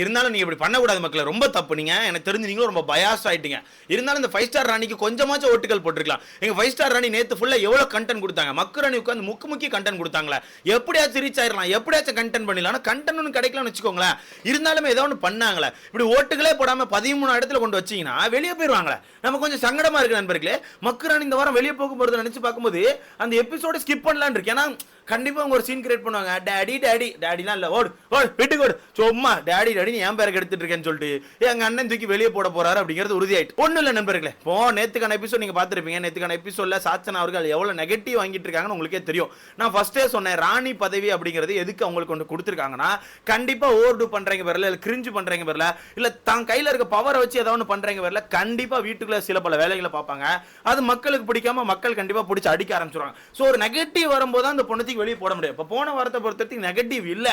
இருந்தாலும் நீங்க இப்படி பண்ணக்கூடாது மக்களே, ரொம்ப தப்பு. நீங்க எனக்கு தெரிஞ்சு நீங்களும் ரொம்ப பயாஸ் ஆயிட்டீங்க. இருந்தாலும் இந்த 5 ஸ்டார் ராணிக்கு கொஞ்சமாச்சும் ஓட்டுகள் போட்டுருக்கலாம். எங்க 5 ஸ்டார் ராணி நேத்து ஃபுல்லா எவ்வளவு கண்டென்ட் கொடுத்தாங்க, மக்கு ராணி உட்காந்து முக்கி கண்டென்ட் கொடுத்தாங்களே, எப்படியாச்சும் ரீச் ஆயிடலாம், எப்படியாச்சும் கண்டென்ட் பண்ணிடலாம். ஆனா கண்டென்ட் ஒன்றும் கிடைக்கலாம்னு வச்சுக்கோங்களேன். இருந்தாலுமே ஏதோ ஒன்று பண்ணாங்களே, இப்படி ஓட்டுகளே போடாம 13 இடத்துல கொண்டு வச்சீங்கன்னா வெளியே போயிருவாங்களே. நம்ம கொஞ்சம் சங்கடமா இருக்கு நண்பர்களே. மக்கு ராணி இந்த வாரம் வெளியே போக போறது நினைச்சு பார்க்கும்போது அந்த எபிசோட ஸ்கிப் பண்ணலான்னு இருக்கு. ஏன்னா கண்டிப்பா அவங்க ஒரு சீன் கிரியேட் பண்ணுவாங்க. டேடிலாம் இல்ல, ஓடு ஓடு வீட்டுக்கு ஓடு, சும்மா டேடி என் பேரை எடுத்துட்டு இருக்கேன்னு சொல்லிட்டு எங்க அண்ணன் தூக்கி வெளியே போட போறாரு அப்படிங்கிறது உறுதியாயிட்டு. ஒண்ணு இல்ல நண்பர்களே, நேத்துக்கான எபிசோட் நீங்க பாத்துருப்பீங்க. நேத்துக்கான எபிசோட்ல சாச்சனா அவர்கள் எவ்வளவு நெகட்டிவ் வாங்கிட்டு இருக்காங்கன்னு உங்களுக்கே தெரியும். நான் ஃபர்ஸ்டே சொன்னேன், ராணி பதவி அப்படிங்கிறது எதுக்கு அவங்களுக்கு கொண்டு கொடுத்துருக்காங்கன்னா, கண்டிப்பா ஓவர்டு பண்றீங்க பேர்ல, இல்ல கிரிஞ்சு பண்றீங்க பேர்ல, இல்ல தான் கையில இருக்க பவரை வச்சு ஏதாவது பண்றீங்க பேர்ல, கண்டிப்பா வீட்டுக்குள்ள சில பல வேலைகளை பார்ப்பாங்க. அது மக்களுக்கு பிடிக்காம மக்கள் கண்டிப்பா பிடிச்சி அடிக்க ஆரம்பிச்சிருவாங்க. சோ ஒரு நெகட்டிவ் வரும்போது அந்த பொண்ணுக்கு வெளியே போட முடியும். இப்ப போன வாரத்தை பொறுத்தவரைக்கும் நெகட்டிவ் இல்ல.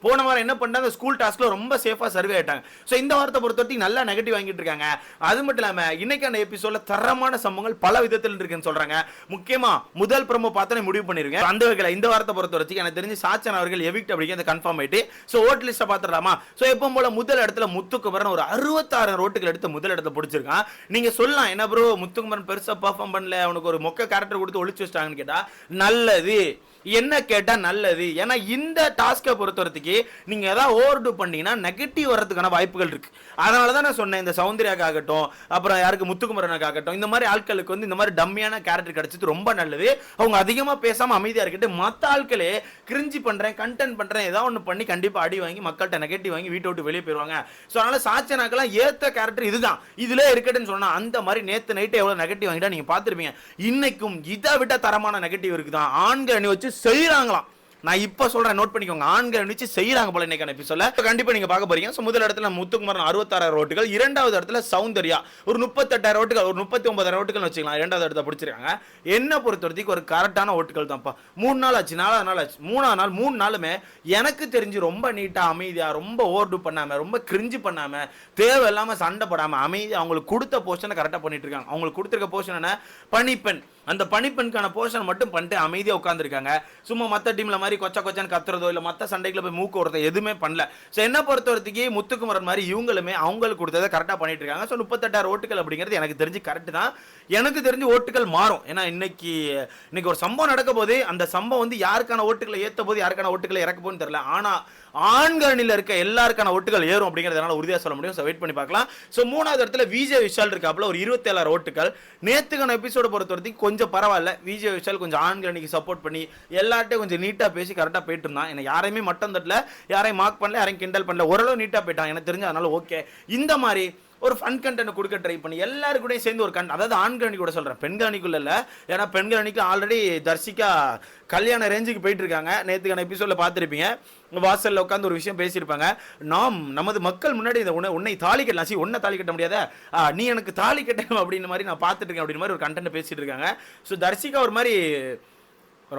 போன வாரம் என்ன பண்ணாங்க, ஸ்கூல் டாஸ்க்ல ரொம்ப சேஃபா சர்வே ஆயிட்டாங்க. சோ இந்த வாரத்தை பொறுத்தவரைக்கும் நல்லா நெகட்டிவ் வாங்கிட்டு இருக்காங்க. அது மட்டும் இல்லாம இன்னைக்கான எபிசோட்ல தரமான சம்பவங்கள் பல விதத்தில் இருக்குன்னு சொல்றாங்க. முக்கியமா முதல் ப்ரோமோ பார்த்தா முடிவு பண்ணிருக்கேன். அந்த வகையில இந்த வாரத்தை பொறுத்தவரைக்கும் எனக்கு தெரிஞ்சு சாச்சன் அவர்கள் எவிக்ட் அப்படிங்கிறது கன்ஃபார்ம் ஆயிட்டு. சோ ஓட் லிஸ்ட பாத்துடலாமா? சோ எப்பவும் போல முதல் இடத்துல முத்துக்குமரன் ஒரு 66 ஓட்டுகள் எடுத்து முதல் இடத்துல பிடிச்சிருக்கான். நீங்க சொல்லலாம், என்ன ப்ரோ முத்துக்குமரன் பெருசா பெர்ஃபார்ம் பண்ணல, அவனுக்கு ஒரு மொக்க கேரக்டர் கொடுத்து ஒளிச்சு வச்சிட்டாங்கன்னு கேட்டா நல்லது. என்ன கேட்டா நல்லது. ஏன்னா இந்த டாஸ்கை பொறுத்தவரைக்கும் நீங்க ஏதாவது ஓவர்டு பண்ணீங்கன்னா நெகட்டிவ் வர்றதுக்கான வாய்ப்புகள் இருக்கு. அதனால தான் நான் சொன்னேன், இந்த சௌந்தர்யாக்காகட்டும், அப்புறம் யாருக்கு முத்துக்குமரனுக்காகட்டும், இந்த மாதிரி ஆட்களுக்கு வந்து இந்த மாதிரி டம்மியான கேரக்டர் கிடைச்சது ரொம்ப நல்லது. அவங்க அதிகமா பேசாம அமைதியா இருக்கட்டு. மற்ற ஆட்களே கிரிஞ்சி பண்றேன், கண்டென்ட் பண்றேன், ஏதாவது ஒன்று பண்ணி கண்டிப்பா அடி வாங்கி மக்கள்கிட்ட நெகட்டிவ் வாங்கி வீட்டை விட்டு வெளியே போயிருவாங்க. ஸோ அதனால சாச்சனாக்கெல்லாம் ஏத்த கேரக்டர் இதுதான், இதுல இருக்கட்டுன்னு சொன்னா அந்த மாதிரி நேத்து நைட்டு எவ்வளவு நெகட்டிவ் வாங்கிட்டா நீங்க பார்த்துருப்பீங்க. இன்னைக்கும் இதை விட தரமான நெகட்டிவ் இருக்குதான். ஆண்கள் அணி வச்சு செய்யறாங்களாம். நான் இப்ப சொல்றேன், நோட் பண்ணிக்கோங்க. ஆண்கள் நினைச்சு செய்யறாங்க போல இன்னைக்கான எபிசோட்ல கண்டிப்பா நீங்க பார்க்க போறீங்க. சோ முதல் இடத்துல முத்துக்குமரன் 66,000 ஓட்டுகள், இரண்டாவது இடத்துல சௌந்தர்யா ஒரு 38,000 ஓட்டுகள், ஒரு 39,000 ஓட்டுகள் வச்சுக்கலாம். இரண்டாவது இடத்தை பிடிச்சிருக்காங்க. என்ன பொறுத்தவரைக்கும் ஒரு கரெக்டான ஓட்டுகள் தான்ப்பா. 3 நாள் ஆச்சு, 4வது நாள் ஆச்சு, 3ஆவது நாள் 3 நாளுமே எனக்கு தெரிஞ்சு ரொம்ப நீட்டா அமைதியா, ரொம்ப ஓவர்டு பண்ணாம, ரொம்ப கிரிஞ்சு பண்ணாம, தேவையில்லாம சண்டை போடாம அமைதியா அவங்களுக்கு கொடுத்த போர்ஷனை கரெக்டா பண்ணிட்டு இருக்காங்க. அவங்களுக்கு கொடுத்திருக்க போர்ஷன் என்ன, பனிப்பெண். அந்த பனிப்பெண்கான போர்ஷன் மட்டும் பண்ணிட்டு அமைதியா உட்கார்ந்துருக்காங்க. சும்மா மற்ற டீம்ல மாதிரி கொச்சன்னு கத்துறதோ இல்ல மற்ற சண்டைகளை போய் மூக்கு ஓடுறதோ எதுவுமே பண்ணல. சோ என்ன பொறுத்தவரைக்கும் முத்துக்குமரன் மாதிரி இவங்களுமே அவங்களுக்கு கொடுத்ததை கரெக்டா பண்ணிட்டு இருக்காங்க. சோ 38,000 ஓட்டுகள் அப்படிங்கிறது எனக்கு தெரிஞ்சு கரெக்ட் தான். எனக்கு தெரிஞ்சு ஓட்டுகள் மாறும். ஏன்னா இன்னைக்கு ஒரு சம்பவம் நடக்க போது, அந்த சம்பவம் வந்து யாருக்கான ஓட்டுகளை ஏத்த போது யாருக்கான ஓட்டுகளை இறக்க போகுதுன்னு தெரியல. ஆனா ஆண்களில் இருக்க எல்லாருக்கான ஓட்டுகள் ஏறும் அப்படிங்கிறதுனால உறுதியா சொல்ல முடியும். வெயிட் பண்ணி பார்க்கலாம். சோ மூணாவது இடத்துல விஜய் விஷால் இருக்காப்ல ஒரு 27,000 ஓட்டுகள். நேத்துக்கான எபிசோட பொறுத்தவரைக்கும் கொஞ்சம் பரவாயில்ல. விஜய் விஷால் கொஞ்சம் ஆண்கள் அன்னைக்கு சப்போர்ட் பண்ணி எல்லார்ட்டையும் கொஞ்சம் நீட்டா பேசி கரெக்டா போயிட்டு இருந்தான். எனக்கு யாரையுமே மட்டம் தட்டல, யாரையும் மார்க் பண்ணல, யாரையும் கிண்டல் பண்ணல, ஓரளவு நீட்டா போயிட்டான் எனக்கு தெரிஞ்சு. அதனால ஓகே. இந்த மாதிரி ஒரு ஃபன் கண்டென்ட் கொடுக்க ட்ரை பண்ணி எல்லாரும் கூட சேர்ந்து ஒரு அதாவது ஆண்கள் அணி கூட சொல்றேன், பெண்கள் அணிக்குள்ள இல்ல. ஏன்னா பெண்கள் அணிக்கு ஆல்ரெடி தர்ஷிகா கல்யாண ரேஞ்சுக்கு போயிட்டு இருக்காங்க. நேத்துக்கான எபிசோட்ல பார்த்துருப்பீங்க, வாசல்ல உட்காந்து ஒரு விஷயம் பேசியிருப்பாங்க. நமது மக்கள் முன்னாடி உன்னை தாலி கட்டலாம், உன்னை தாலி கட்ட முடியாத, நீ எனக்கு தாலி கட்டணும் அப்படின்னு மாதிரி நான் பார்த்துட்டு இருக்கேன் அப்படின்னு மாதிரி ஒரு கண்டென்ட் பேசிட்டு இருக்காங்க. ஸோ தர்ஷிகா ஒரு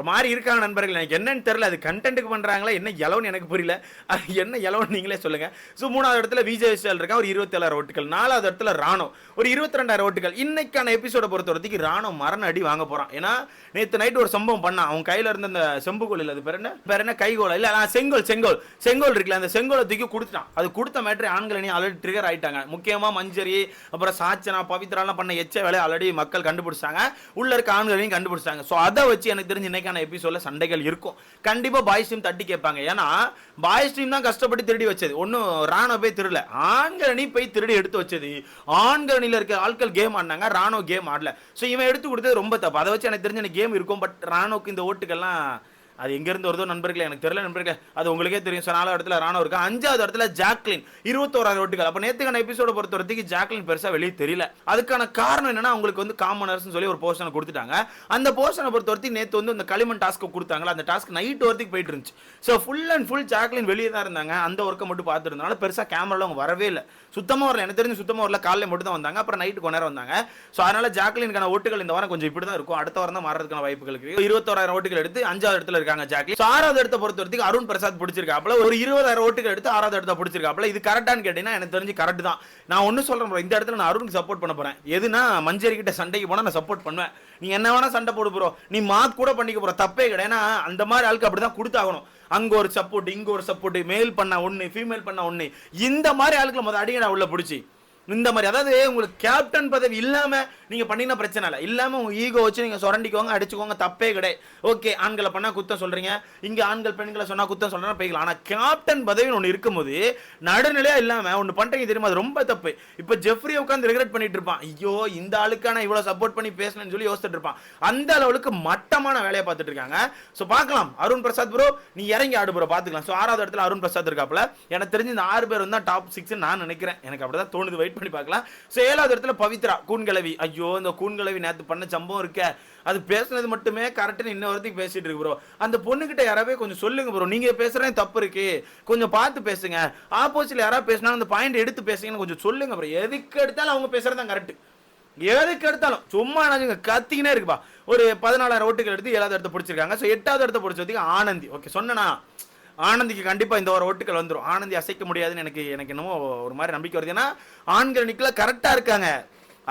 மாதிரி இருக்காங்க நண்பர்கள். எனக்கு என்னன்னு தெரியல, அது கண்டென்ட்டுக்கு பண்றாங்களா என்ன எலவன் எனக்கு புரியல. அது என்ன எலவன் நீங்களே சொல்லுங்க. ஸோ மூணாவது இடத்துல விஜய் விஷால் இருக்கா ஒரு 27,000 ஓட்டுகள். நாலாவது இடத்துல ராணோ ஒரு 22,000 ஓட்டுகள். இன்னைக்கான எபிசோட பொறுத்தவரைக்கும் ராணோ மரண அடி வாங்க போறான். ஏன்னா நேற்று நைட்டு ஒரு சம்பவம் பண்ணான். அவன் கையில இருந்த அந்த செம்புகோல் இல்லை, அது பேர் என்ன கைகோல் இல்ல, செங்கோல் இருக்குல்ல, அந்த செங்கோலை தூக்கி கொடுத்துட்டான். அது கொடுத்த மேட்ரு ஆண்கள் அணி ஆல்ரெடி ட்ரிகர் ஆயிட்டாங்க. முக்கியமா மஞ்சரி, அப்புறம் சாச்சனா, பவித்ராலாம் பண்ண எச்ச வேலையை ஆல்ரெடி மக்கள் கண்டுபிடிச்சாங்க, உள்ள இருக்க ஆண்களையும் கண்டுபிடிச்சாங்க. ஸோ அதை வச்சு எனக்கு தெரிஞ்சு இன்னைக்கான எபிசோட்ல சண்டைகள் இருக்கும். கண்டிப்பா பாய்ஸ் டீம் தட்டி கேட்பாங்க. ஏன்னா பாய்ஸ் டீம் தான் கஷ்டப்பட்டு திருடி வச்சது, ஒன்னும் ராணோ போய் திருடல. ஆண்கள் அணி போய் திருடி எடுத்து வச்சது. ஆண்கள் அணியில இருக்க ஆட்கள் கேம் ஆடினாங்க, ராணோ கேம் ஆடல. ஸோ இவன் எடுத்து கொடுத்தது ரொம்ப தப்பு. அதை வச்சு எனக்கு தெரிஞ்ச கேம் இருக்கும். பட் ராணோக்கு இந்த ஓட்டுகள்லாம் அது எங்க இருந்து வருதோ நண்பர்களே எனக்கு தெரியல நண்பர்களே, அது உங்களுக்கே தெரியும். நாலாவது இடத்துல ராணோ இருக்கு. அஞ்சாவது இடத்துல ஜாக்லின் 21,000 ஓட்டுகள். அப்ப நேத்துக்கான எபிசோட பொறுத்தவரைக்கும் ஜாக்லின் பெருசா வெளியே தெரியல. அதுக்கான காரணம் என்னன்னா, அவங்களுக்கு வந்து காமனர்ஸ் சொல்லி ஒரு போர்ஷனை கொடுத்துட்டாங்க. அந்த போர்ஷனை பொறுத்தவரைக்கும் நேத்து வந்து அந்த களிமண் டாஸ்க் கொடுத்தாங்களா, அந்த டாஸ்க் நைட் வரைக்கும் போயிட்டு இருந்துச்சு. So full and full Jacqueline வெளியே தான் இருந்தாங்க. அந்த ஒர்க்கை மட்டும் பார்த்துருந்தனால பெருசா கேமரால அவங்க வரவே இல்லை, சுத்தமா வரல. எனக்கு தெரிஞ்சு சுத்தமா வரல. காலையில மட்டும் தான் வந்தாங்க, அப்புறம் நைட்டு கொஞ்ச நேரம் வந்தாங்க. ஸோ அதனால ஜாக்லினுக்கான ஓட்டுகள் இந்த வாரம் கொஞ்சம் இப்படி தான் இருக்கும். அடுத்த வாரம் தான் மாறதுக்கான வாய்ப்புகள் இருக்கு. 21,000 ஓட்டுகள் எடுத்து 5வது இடத்துல இருக்காங்க ஜாக்லின். ஆறாவது இடத்தை பொறுத்த வரைக்கும் அருண் பிரசாத் பிடிச்சிருக்காப்ல. ஒரு 20,000 ஓட்டுகள் எடுத்து ஆறாவது இடத்தை பிடிச்சிருக்காப்ல. இது கரெக்டான்னு கேட்டீங்கன்னா எனக்கு தெரிஞ்சு கரெக்ட் தான். நான் ஒன்னு சொல்றேன், இந்த இடத்துல நான் அருணுக்கு சப்போர்ட் பண்ண போறேன். எதுனா மஞ்சரி கிட்ட சண்டைக்கு போனா நான் சப்போர்ட் பண்ணுவேன். நீ என்ன வேணா சண்டை போடு ப்ரோ, நீ மாத் கூட பண்ணிக்க போற, தப்பே கிடையாது. ஏன்னா அந்த மாதிரி ஆளுக்கு அப்படிதான் கொடுத்தாகணும். அங்க ஒரு சப்போர்ட், இங்க ஒரு சப்போர்ட், மேல் பண்ண ஒண்ணு, ஃபீமேல் பண்ண ஒண்ணு, இந்த மாதிரி ஆளுக்கு முதல் அடிக்கடா உள்ள பிடிச்சி இந்த மாதிரி, அதாவது உங்களுக்கு கேப்டன் பதவி இல்லாம நீங்க பண்ணீங்கன்னா பிரச்சனை இல்லை. இல்லாம உங்க ஈகோ வச்சு நீங்க சுரண்டிக்கோங்க, அடிச்சுக்கோங்க, தப்பே கிடையாது. ஓகே, ஆண்களை பண்ணா குத்தம் சொல்றீங்க, இங்க ஆண்கள் பெண்களை சொன்னா குத்தம் சொல்றேன்னா போய்க்கலாம். ஆனா கேப்டன் பதவி ஒன்று இருக்கும்போது நடுநிலையா இல்லாம ஒன்று பண்றீங்க தெரியுமா, அது ரொம்ப தப்பு. இப்ப ஜெஃப்ரி உட்காந்து ரெகுலேட் பண்ணிட்டு இருப்பான், ஐயோ இந்த ஆளுக்கான இவ்வளவு சப்போர்ட் பண்ணி பேசணும்னு சொல்லி யோசிச்சுட்டு இருப்பான். அந்த அளவுக்கு மட்டமான வேலையை பார்த்துட்டு இருக்காங்க. சோ பார்க்கலாம், அருண் பிரசாத் ப்ரோ நீ இறங்கி ஆடு ப்ரோ, பாத்துக்கலாம். சோ 6வது இடத்துல அருண் பிரசாத் இருக்காப்ல. எனக்கு தெரிஞ்சு இந்த 6 பேர் வந்து டாப் 6 நான் நினைக்கிறேன், எனக்கு அப்படிதான் தோணுது. வெயிட் பண்ணி பார்க்கலாம். சோ 7வது இடத்துல பவித்ரா கூன்கிழவி. ஐயோ இந்த கூன்கிழவி நேத்து பண்ண சம்பவம் இருக்க, அது பேசுனது மட்டுமே கரெக்ட்னு இன்ன வரைக்கும் பேசிட்டு இருக்கு ப்ரோ. அந்த பொண்ணுகிட்ட யாராவே கொஞ்சம் சொல்லுங்க ப்ரோ, நீங்க பேசுறதே தப்பு இருக்கு, கொஞ்சம் பார்த்து பேசுங்க. ஆப்போசிட்ல யாராவது பேசினா அந்த பாயிண்ட் எடுத்து பேசுங்கன்னு கொஞ்சம் சொல்லுங்க ப்ரோ. எதுக்கு எடுத்தாலும் அவங்க பேசுறது தான் கரெக்ட், எதுக்கு எடுத்தாலும் சும்மா கத்திக்கினே இருக்குப்பா. ஒரு 14,000 ஓட்டுகள் எடுத்து 7வது இடத்தை பிடிச்சிருக்காங்க. ஸோ 8வது இடத்தை பிடிச்சதுக்கு ஆனந்தி. ஓகே சொன்னா ஆனந்திக்கு கண்டிப்பா இந்த ஒரு ஓட்டுகள் வந்துடும். ஆனந்தி அசைக்க முடியாதுன்னு எனக்கு என்னமோ ஒரு மாதிரி நம்பிக்கை வருது. ஏன்னா ஆண்கள் அணிக்குள்ள கரெக்டா இருக்காங்க.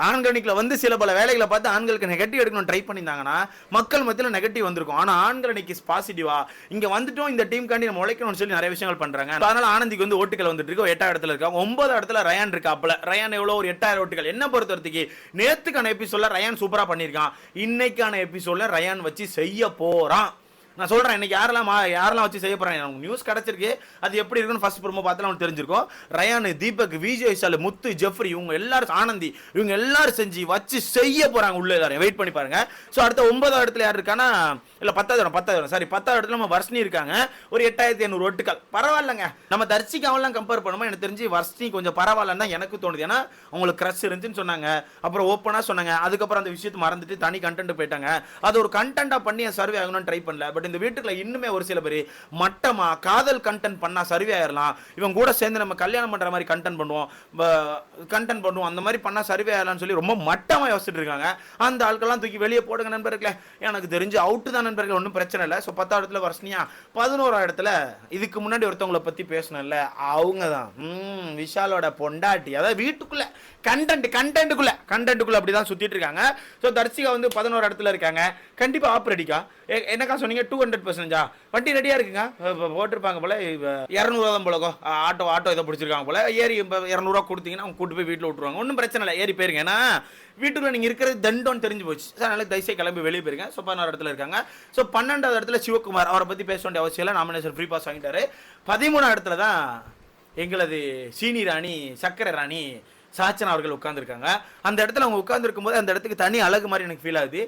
ஆண்கள் அணிக்குள்ள வந்து சில பல வேலைகளை பார்த்து ஆண்களுக்கு நெகட்டிவ் எடுக்கணும் ட்ரை பண்ணியிருந்தாங்கன்னா மக்கள் மத்தியில் நெகட்டிவ் வந்திருக்கும். ஆனா ஆண்கள் அணிக்கு பாசிட்டிவா இங்க வந்துட்டோம், இந்த டீம் காண்டி நம்ம உழைக்கணும்னு சொல்லி நிறைய விஷயங்கள் பண்றாங்க. அதனால ஆனந்திக்கு வந்து ஓட்டுகள் வந்துட்டு இருக்கு. 8வது இடத்துல இருக்காங்க. 9வது இடத்துல ரயான் இருக்காப்ல. ரயான் எவ்வளவு ஒரு 8,000 ஓட்டுகள். என்ன பொறுத்த வரைக்கும் நேத்துக்கான எபிசோட்ல ரயான் சூப்பரா பண்ணியிருக்கான். இன்னைக்கான எபிசோட்ல ரயான் வச்சு செய்ய போறான். நான் சொல்றேன், இன்னைக்கு யாரெல்லாம் வச்சு செய்ய போறாங்க, எனக்கு நியூஸ் கிடைச்சிருக்கு. அது எப்படி இருக்குன்னு ஃபர்ஸ்ட் ப்ரோமோ பார்த்தாலும் உங்களுக்கு தெரிஞ்சிருக்கும். ரயான், தீபக், விஜய் விஷால், முத்து, ஜெஃப்ரி, இவங்க எல்லாரும், ஆனந்தி, இவங்க எல்லாரும் செஞ்சு வச்சு செய்ய போறாங்க உள்ள. எல்லாரும் வெயிட் பண்ணி பாருங்க. ஸோ அடுத்த 9வது இடத்துல யார் இருக்கானா, இல்ல 10வது இடத்துல நம்ம வர்ஷினி இருக்காங்க. ஒரு 8,500 ஓட்டுகள். பரவாயில்லைங்க, நம்ம தர்சிகாவெல்லாம் கம்பேர் பண்ணும்போது எனக்கு தெரிஞ்சு வர்ஷினி கொஞ்சம் பரவாயில்லன்னு தான் எனக்கு தோணுது. ஏன்னா அவங்களுக்கு கிரஷ் இருந்துச்சுன்னு சொன்னாங்க, அப்புறம் ஓப்பனா சொன்னாங்க, அதுக்கப்புறம் அந்த விஷயத்தை மறந்துட்டு தனி கண்டென்ட் போயிட்டாங்க. அது ஒரு கண்டென்ட்டா பண்ணி சர்வே ஆகணும்னு ட்ரை பண்ணல. பட் இந்த வீட்டுக்குள்ள இன்னுமே ஒரு சில பேர் மட்டமா காதல் கண்டென்ட் பண்ணா சர்வே ஆயிரலாம், இவங்க கூட சேர்ந்து நம்ம கல்யாணம் பண்ற மாதிரி கண்டென்ட் பண்ணுவோம், அந்த மாதிரி பண்ணா சர்வே ஆயிரலாம்னு சொல்லி ரொம்ப மட்டமா யோசிச்சுட்டு இருக்காங்க. அந்த ஆட்கள்லாம் தூக்கி வெளியே போடுங்க நண்பர்களே. எனக்கு தெரிஞ்சு அவுட் தான் நண்பர்கள், ஒன்றும் பிரச்சனை இல்லை. ஸோ 10வது இடத்துல வர்ஷினியா. 11வது இடத்துல இதுக்கு முன்னாடி ஒருத்தவங்களை பத்தி பேசணும்ல, அவங்க தான் விஷாலோட பொண்டாட்டி. அதாவது வீட்டுக்குள்ள கண்டென்ட்டுக்குள்ள அப்படிதான் சுத்திட்டு இருக்காங்க. ஸோ தர்சிகா வந்து 11வது இடத்துல இருக்காங்க. கண்டிப்பா ஆப் ரெடிக்கா என்னக்கா சொன்னீங்க 200%? வண்டி ரெடியா இருக்குங்க, போட்டிருப்பாங்க போல. 200 தான் போலக்கோ, ஆட்டோ இதை பிடிச்சிருக்காங்க போல. ஏறி 200 கொடுத்தீங்கன்னா அவங்க கூட்டு போய் வீட்டில் விட்டுருவாங்க, ஒன்றும் பிரச்சனை இல்லை, ஏறி போயிருங்க. ஏன்னா வீட்டுக்குள்ள நீங்க இருக்கிறது தண்டோன்னு தெரிஞ்சு போச்சு. அதனால தயவுசெய்து கிளம்பி வெளியே போயிருங்க. ஸோ 11வது இடத்துல இருக்காங்க. ஸோ 12வது இடத்துல சிவகுமார், அவரை பத்தி பேச வேண்டிய அவசியம் இல்லை, நாமினேஷன் ஃப்ரீ பாஸ் வாங்கிட்டாரு. 13வது இடத்துல தான் எங்களது சீனி ராணி, சக்கரை ராணி சாச்சனா அவர்கள் உட்கார்ந்துருக்காங்க. அந்த இடத்துல அவங்க உட்கார்ந்துருக்கும் போது அந்த இடத்துக்கு தனி அழகு மாதிரி எனக்கு ஃபீல் ஆகுது.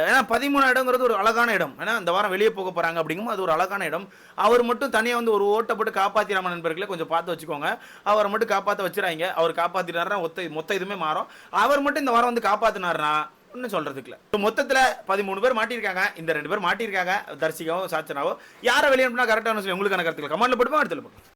ஏன்னா 13 இடங்கிறது ஒரு அழகான இடம். ஏன்னா அந்த வாரம் வெளியே போக போறாங்க அப்படிங்கும்போது அது ஒரு அழகான இடம். அவர் மட்டும் தனியாக வந்து ஒரு ஓட்டை போட்டு காப்பாற்றிடாம நண்பர்களை கொஞ்சம் பார்த்து வச்சுக்கோங்க. அவரை மட்டும் காப்பாற்ற வச்சுறாங்க. அவர் காப்பாற்றினாருன்னா மொத்த இதுவுமே மாறும். அவர் மட்டும் இந்த வாரம் வந்து காப்பாற்றினாருன்னா ஒன்றும் சொல்றதுக்கு இல்லை. மொத்தத்தில் 13 பேர் மாட்டியிருக்காங்க. இந்த 2 பேர் மாட்டியிருக்காங்க, தர்சிகாவும் சாச்சனாவும். யாரை வெளியே கரெக்டான சொல்லி உங்களுக்கான கருத்துக்கள் கமெண்ட்ல போட்டுமா, அடுத்த